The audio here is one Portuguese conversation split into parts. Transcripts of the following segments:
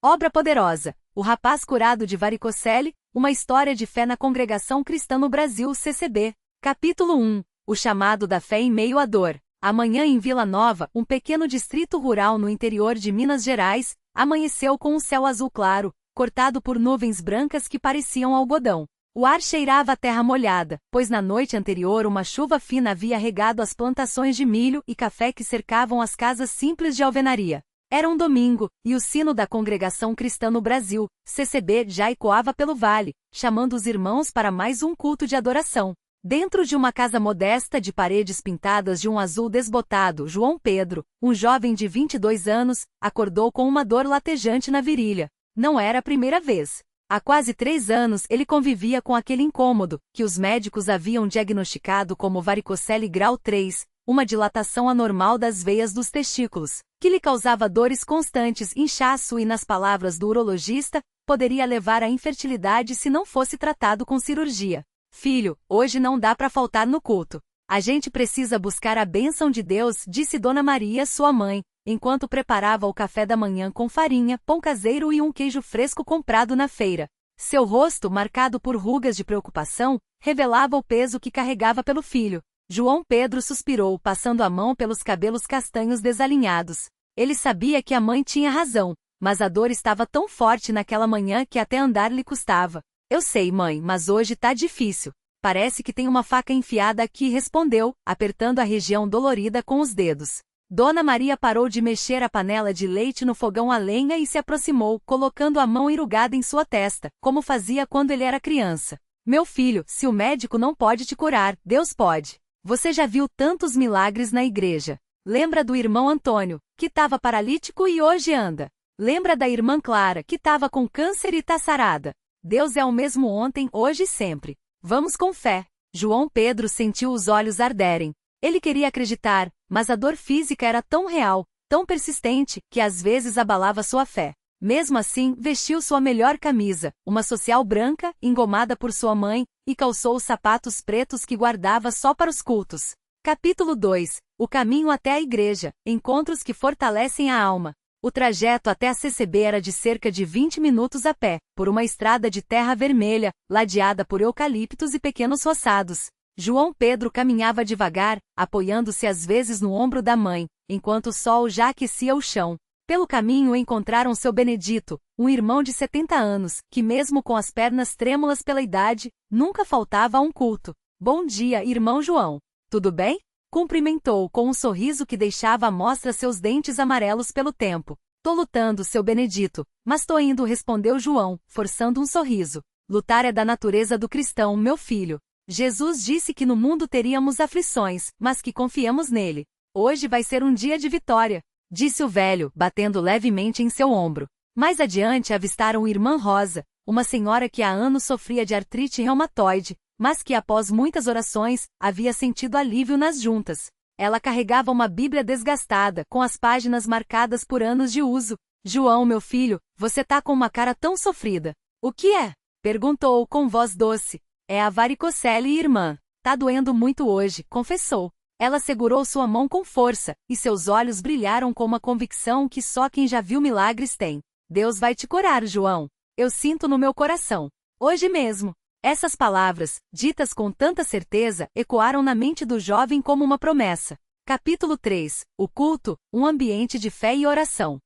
Obra poderosa. O rapaz curado de varicocele, uma história de fé na Congregação Cristã no Brasil CCB. Capítulo 1. O chamado da fé em meio à dor. Amanhã em Vila Nova, um pequeno distrito rural no interior de Minas Gerais, amanheceu com um céu azul claro, cortado por nuvens brancas que pareciam algodão. O ar cheirava a terra molhada, pois na noite anterior uma chuva fina havia regado as plantações de milho e café que cercavam as casas simples de alvenaria. Era um domingo, e o sino da Congregação Cristã no Brasil, CCB, já ecoava pelo vale, chamando os irmãos para mais um culto de adoração. Dentro de uma casa modesta de paredes pintadas de um azul desbotado, João Pedro, um jovem de 22 anos, acordou com uma dor latejante na virilha. Não era a primeira vez. Há quase 3 anos ele convivia com aquele incômodo, que os médicos haviam diagnosticado como varicocele grau 3, uma dilatação anormal das veias dos testículos, que lhe causava dores constantes, inchaço e, nas palavras do urologista, poderia levar à infertilidade se não fosse tratado com cirurgia. Filho, hoje não dá para faltar no culto. A gente precisa buscar a bênção de Deus, disse Dona Maria, sua mãe, enquanto preparava o café da manhã com farinha, pão caseiro e um queijo fresco comprado na feira. Seu rosto, marcado por rugas de preocupação, revelava o peso que carregava pelo filho. João Pedro suspirou, passando a mão pelos cabelos castanhos desalinhados. Ele sabia que a mãe tinha razão, mas a dor estava tão forte naquela manhã que até andar lhe custava. Eu sei, mãe, mas hoje tá difícil. Parece que tem uma faca enfiada aqui, respondeu, apertando a região dolorida com os dedos. Dona Maria parou de mexer a panela de leite no fogão a lenha e se aproximou, colocando a mão enrugada em sua testa, como fazia quando ele era criança. Meu filho, se o médico não pode te curar, Deus pode. Você já viu tantos milagres na igreja. Lembra do irmão Antônio, que estava paralítico e hoje anda. Lembra da irmã Clara, que estava com câncer e está sarada. Deus é o mesmo ontem, hoje e sempre. Vamos com fé. João Pedro sentiu os olhos arderem. Ele queria acreditar, mas a dor física era tão real, tão persistente, que às vezes abalava sua fé. Mesmo assim, vestiu sua melhor camisa, uma social branca, engomada por sua mãe, e calçou os sapatos pretos que guardava só para os cultos. Capítulo 2. O caminho até a igreja, encontros que fortalecem a alma. O trajeto até a CCB era de cerca de 20 minutos a pé, por uma estrada de terra vermelha, ladeada por eucaliptos e pequenos roçados. João Pedro caminhava devagar, apoiando-se às vezes no ombro da mãe, enquanto o sol já aquecia o chão. Pelo caminho encontraram seu Benedito, um irmão de 70 anos, que mesmo com as pernas trêmulas pela idade, nunca faltava a um culto. Bom dia, irmão João. Tudo bem? Cumprimentou com um sorriso que deixava à mostra seus dentes amarelos pelo tempo. Tô lutando, seu Benedito, mas tô indo, respondeu João, forçando um sorriso. Lutar é da natureza do cristão, meu filho. Jesus disse que no mundo teríamos aflições, mas que confiemos nele. Hoje vai ser um dia de vitória, disse o velho, batendo levemente em seu ombro. Mais adiante avistaram Irmã Rosa, uma senhora que há anos sofria de artrite reumatoide, mas que após muitas orações, havia sentido alívio nas juntas. Ela carregava uma Bíblia desgastada, com as páginas marcadas por anos de uso. João, meu filho, você tá com uma cara tão sofrida. O que é? Perguntou com voz doce. É a varicocele, irmã. Tá doendo muito hoje, confessou. Ela segurou sua mão com força, e seus olhos brilharam com uma convicção que só quem já viu milagres tem. Deus vai te curar, João. Eu sinto no meu coração. Hoje mesmo. Essas palavras, ditas com tanta certeza, ecoaram na mente do jovem como uma promessa. Capítulo 3. O culto, um ambiente de fé e oração.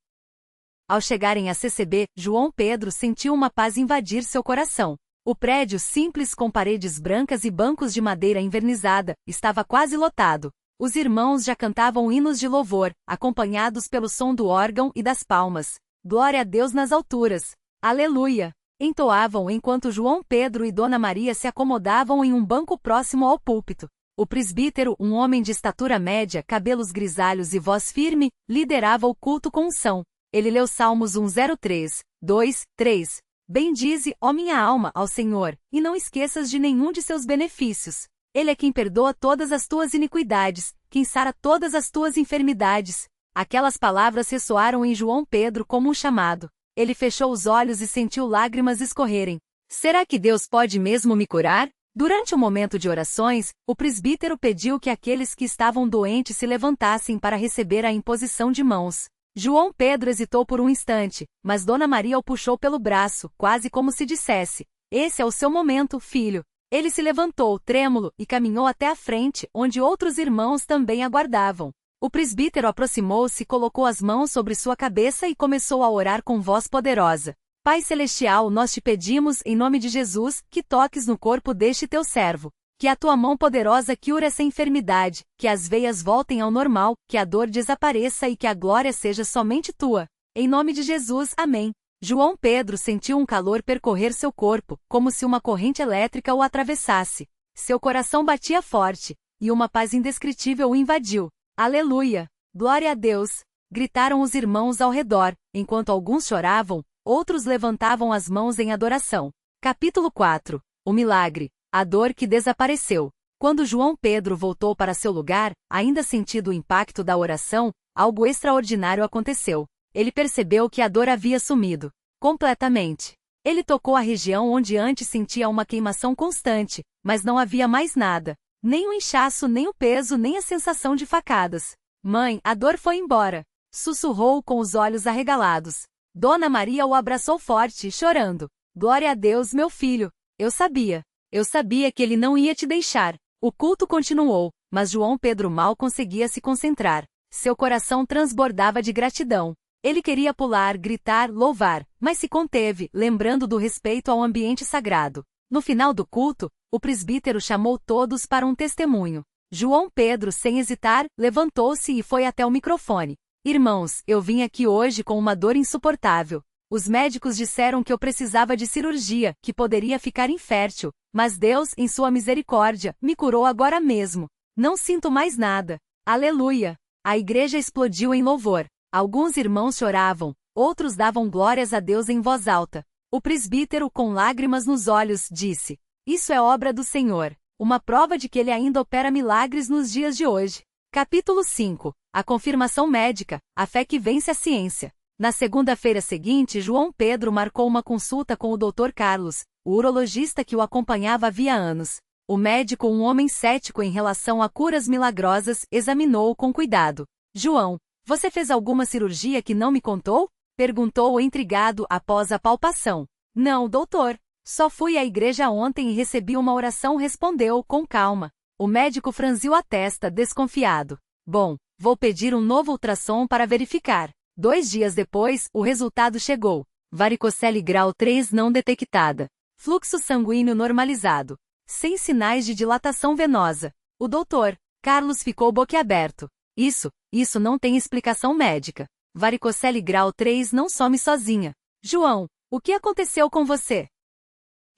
Ao chegarem à CCB, João Pedro sentiu uma paz invadir seu coração. O prédio simples com paredes brancas e bancos de madeira envernizada, estava quase lotado. Os irmãos já cantavam hinos de louvor, acompanhados pelo som do órgão e das palmas. Glória a Deus nas alturas. Aleluia! Entoavam enquanto João Pedro e Dona Maria se acomodavam em um banco próximo ao púlpito. O presbítero, um homem de estatura média, cabelos grisalhos e voz firme, liderava o culto com unção. Ele leu Salmos 103, 2, 3. Bendize, ó minha alma, ao Senhor, e não esqueças de nenhum de seus benefícios. Ele é quem perdoa todas as tuas iniquidades, quem sara todas as tuas enfermidades. Aquelas palavras ressoaram em João Pedro como um chamado. Ele fechou os olhos e sentiu lágrimas escorrerem. Será que Deus pode mesmo me curar? Durante o momento de orações, o presbítero pediu que aqueles que estavam doentes se levantassem para receber a imposição de mãos. João Pedro hesitou por um instante, mas Dona Maria o puxou pelo braço, quase como se dissesse: esse é o seu momento, filho. Ele se levantou, trêmulo, e caminhou até a frente, onde outros irmãos também aguardavam. O presbítero aproximou-se, colocou as mãos sobre sua cabeça e começou a orar com voz poderosa. Pai Celestial, nós te pedimos, em nome de Jesus, que toques no corpo deste teu servo. Que a tua mão poderosa cure essa enfermidade, que as veias voltem ao normal, que a dor desapareça e que a glória seja somente tua. Em nome de Jesus, amém. João Pedro sentiu um calor percorrer seu corpo, como se uma corrente elétrica o atravessasse. Seu coração batia forte, e uma paz indescritível o invadiu. Aleluia! Glória a Deus! Gritaram os irmãos ao redor, enquanto alguns choravam, outros levantavam as mãos em adoração. Capítulo 4. O milagre. A dor que desapareceu. Quando João Pedro voltou para seu lugar, ainda sentindo o impacto da oração, algo extraordinário aconteceu. Ele percebeu que a dor havia sumido. Completamente. Ele tocou a região onde antes sentia uma queimação constante, mas não havia mais nada. Nem o inchaço, nem o peso, nem a sensação de facadas. Mãe, a dor foi embora. Sussurrou com os olhos arregalados. Dona Maria o abraçou forte, chorando. Glória a Deus, meu filho. Eu sabia. Eu sabia que ele não ia te deixar. O culto continuou, mas João Pedro mal conseguia se concentrar. Seu coração transbordava de gratidão. Ele queria pular, gritar, louvar, mas se conteve, lembrando do respeito ao ambiente sagrado. No final do culto, o presbítero chamou todos para um testemunho. João Pedro, sem hesitar, levantou-se e foi até o microfone. Irmãos, eu vim aqui hoje com uma dor insuportável. Os médicos disseram que eu precisava de cirurgia, que poderia ficar infértil, mas Deus, em sua misericórdia, me curou agora mesmo. Não sinto mais nada. Aleluia! A igreja explodiu em louvor. Alguns irmãos choravam, outros davam glórias a Deus em voz alta. O presbítero, com lágrimas nos olhos, disse: isso é obra do Senhor, uma prova de que ele ainda opera milagres nos dias de hoje. Capítulo 5. A confirmação médica, a fé que vence a ciência. Na segunda-feira seguinte, João Pedro marcou uma consulta com o Dr. Carlos, o urologista que o acompanhava havia anos. O médico, um homem cético em relação a curas milagrosas, examinou-o com cuidado. João, você fez alguma cirurgia que não me contou? Perguntou-o intrigado após a palpação. Não, doutor. Só fui à igreja ontem e recebi uma oração, respondeu com calma. O médico franziu a testa, desconfiado. Bom, vou pedir um novo ultrassom para verificar. 2 dias depois, o resultado chegou. Varicocele grau 3 não detectada. Fluxo sanguíneo normalizado. Sem sinais de dilatação venosa. O doutor Carlos ficou boquiaberto. Isso não tem explicação médica. Varicocele grau 3 não some sozinha. João, o que aconteceu com você?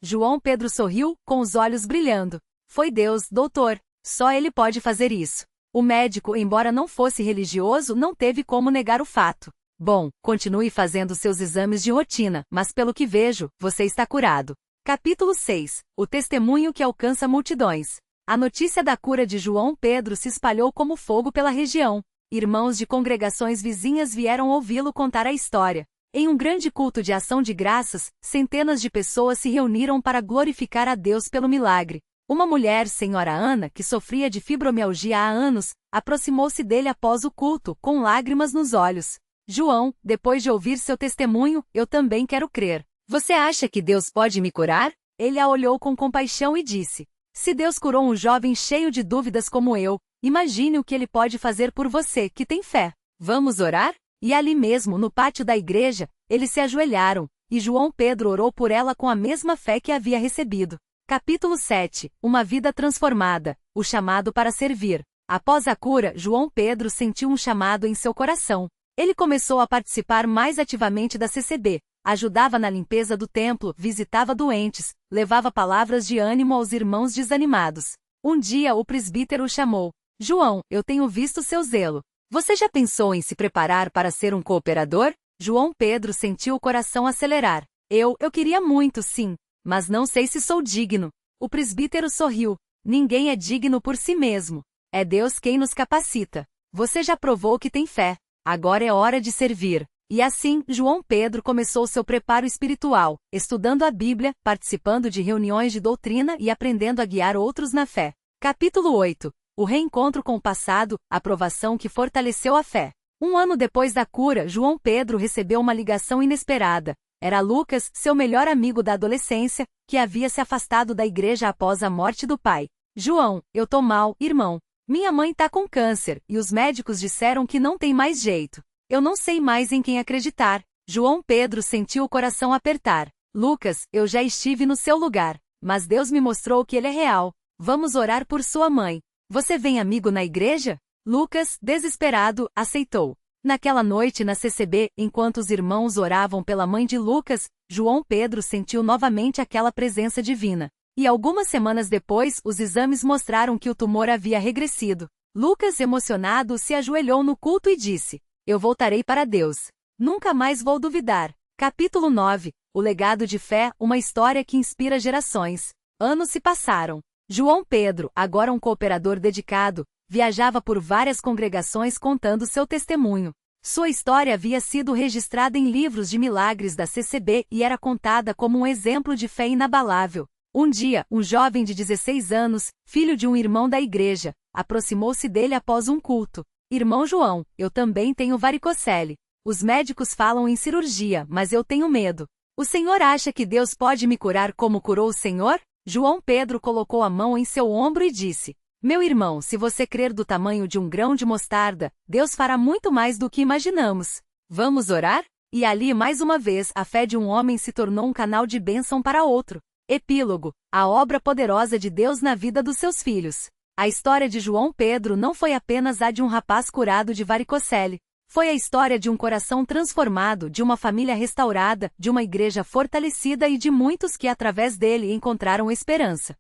João Pedro sorriu, com os olhos brilhando. Foi Deus, doutor. Só ele pode fazer isso. O médico, embora não fosse religioso, não teve como negar o fato. Bom, continue fazendo seus exames de rotina, mas pelo que vejo, você está curado. Capítulo 6. O testemunho que alcança multidões. A notícia da cura de João Pedro se espalhou como fogo pela região. Irmãos de congregações vizinhas vieram ouvi-lo contar a história. Em um grande culto de ação de graças, centenas de pessoas se reuniram para glorificar a Deus pelo milagre. Uma mulher, senhora Ana, que sofria de fibromialgia há anos, aproximou-se dele após o culto, com lágrimas nos olhos. João, depois de ouvir seu testemunho, eu também quero crer. Você acha que Deus pode me curar? Ele a olhou com compaixão e disse: se Deus curou um jovem cheio de dúvidas como eu, imagine o que ele pode fazer por você, que tem fé. Vamos orar? E ali mesmo, no pátio da igreja, eles se ajoelharam, e João Pedro orou por ela com a mesma fé que havia recebido. Capítulo 7. Uma vida transformada. O chamado para servir. Após a cura, João Pedro sentiu um chamado em seu coração. Ele começou a participar mais ativamente da CCB, ajudava na limpeza do templo, visitava doentes, levava palavras de ânimo aos irmãos desanimados. Um dia o presbítero o chamou. João, eu tenho visto seu zelo. Você já pensou em se preparar para ser um cooperador? João Pedro sentiu o coração acelerar. Eu queria muito, sim. Mas não sei se sou digno. O presbítero sorriu. Ninguém é digno por si mesmo. É Deus quem nos capacita. Você já provou que tem fé. Agora é hora de servir. E assim, João Pedro começou seu preparo espiritual, estudando a Bíblia, participando de reuniões de doutrina e aprendendo a guiar outros na fé. Capítulo 8. O reencontro com o passado, a provação que fortaleceu a fé. Um ano depois da cura, João Pedro recebeu uma ligação inesperada. Era Lucas, seu melhor amigo da adolescência, que havia se afastado da igreja após a morte do pai. João, eu tô mal, irmão. Minha mãe tá com câncer, e os médicos disseram que não tem mais jeito. Eu não sei mais em quem acreditar. João Pedro sentiu o coração apertar. Lucas, eu já estive no seu lugar, mas Deus me mostrou que ele é real. Vamos orar por sua mãe. Você vem amigo na igreja? Lucas, desesperado, aceitou. Naquela noite na CCB, enquanto os irmãos oravam pela mãe de Lucas, João Pedro sentiu novamente aquela presença divina. E algumas semanas depois, os exames mostraram que o tumor havia regressido. Lucas, emocionado, se ajoelhou no culto e disse: Eu voltarei para Deus. Nunca mais vou duvidar. Capítulo 9. O legado de fé, uma história que inspira gerações. Anos se passaram. João Pedro, agora um cooperador dedicado, viajava por várias congregações contando seu testemunho. Sua história havia sido registrada em livros de milagres da CCB e era contada como um exemplo de fé inabalável. Um dia, um jovem de 16 anos, filho de um irmão da igreja, aproximou-se dele após um culto. Irmão João, eu também tenho varicocele. Os médicos falam em cirurgia, mas eu tenho medo. O senhor acha que Deus pode me curar como curou o senhor? João Pedro colocou a mão em seu ombro e disse: Meu irmão, se você crer do tamanho de um grão de mostarda, Deus fará muito mais do que imaginamos. Vamos orar? E ali mais uma vez a fé de um homem se tornou um canal de bênção para outro. Epílogo: a obra poderosa de Deus na vida dos seus filhos. A história de João Pedro não foi apenas a de um rapaz curado de varicocele. Foi a história de um coração transformado, de uma família restaurada, de uma igreja fortalecida e de muitos que através dele encontraram esperança.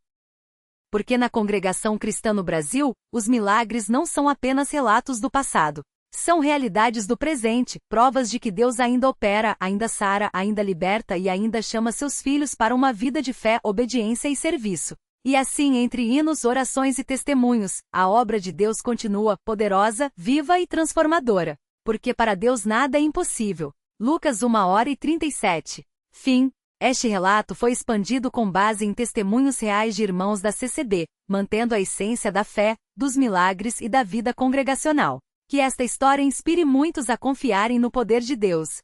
Porque na congregação cristã no Brasil, os milagres não são apenas relatos do passado. São realidades do presente, provas de que Deus ainda opera, ainda sara, ainda liberta e ainda chama seus filhos para uma vida de fé, obediência e serviço. E assim, entre hinos, orações e testemunhos, a obra de Deus continua, poderosa, viva e transformadora. Porque para Deus nada é impossível. Lucas 1h37. Fim. Este relato foi expandido com base em testemunhos reais de irmãos da CCB, mantendo a essência da fé, dos milagres e da vida congregacional. Que esta história inspire muitos a confiarem no poder de Deus.